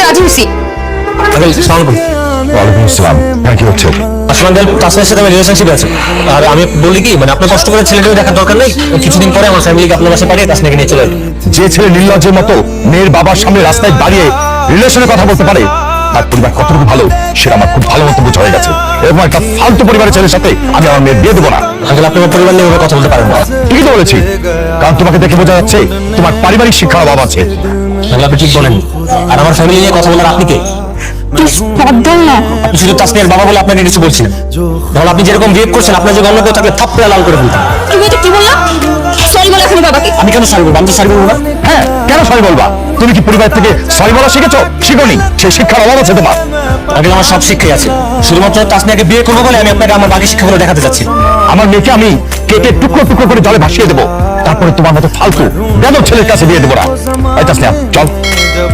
রাজি হইছি। ওয়ালাইকুম আসসালাম। হ্যাঁ, কি হচ্ছে? আসলে তাসমিনের সাথে আমার রিলেশনশিপ আছে। আর আমি বলি কি, মানে আপনার কষ্ট করে ছেলেটাকে দেখার দরকার নেই। কিছুদিন পরে আমার ফ্যামিলিকে আপনার বাসায় পাঠিয়ে তাসমিনকে নিয়ে চলে যাবে। যে ছেলে নির্লজ্জের মতো মেয়ের বাবার সামনে রাস্তায় দাঁড়িয়ে রিলেশনের কথা বলতে পারে, তার পরিবার কতটুকু ভালো সেটা আমার খুব ভালো মতো বোঝা হয়ে গেছে। এরকম একটা ফালতু পরিবারের ছেলের সাথে আমি আমার মেয়ের বিয়ে দেবো না। আঙ্কেল, আপনি আমার পরিবার নিয়ে এভাবে কথা বলতে পারেন না। ঠিকই তো বলেছি, কারণ তোমাকে দেখে বোঝা যাচ্ছে তোমার পারিবারিক শিক্ষার অভাব আছে। তাহলে আপনি ঠিক বলেন। আর আমার ফ্যামিলি নিয়ে কথা বলার আপনি কে? প্লিজ বাদ দাও না। আপনি শুধু তাসমিনের বাবা বলে আপনাকে কিছু বলছিলেন। তাহলে আপনি যেরকম বিহেভ করছেন, আপনার যে গল্প থাকলে থাপ্পড়ে লাল করে ফেলতাম। তুমি এটা কি বললা? সরি বলো এখন বাবাকে। আমি কেন সরি বলবো? আমি তো সরি বলবো না। হ্যাঁ, কেন সরি বলবা? তুমি কি পরিবার থেকে সরি বলা শিখেছো? শিখোনি। সেই শিক্ষার অভাব আছে তোমার। আগে আমার সব শিক্ষাই আছে, শুধুমাত্র তাসমিয়াকে বিয়ে করবো বলে আমি আপনাকে আমার বাকি শিক্ষাগুলো দেখাতে যাচ্ছি। আমার মেয়েকে আমি কেটে টুকরো টুকরো করে জলে ভাসিয়ে দেবো, তারপরে তোমার মতো ফালতু বেদব ছেলের কাছে বিয়ে দেবো না। এই তাসনিয়া, চল।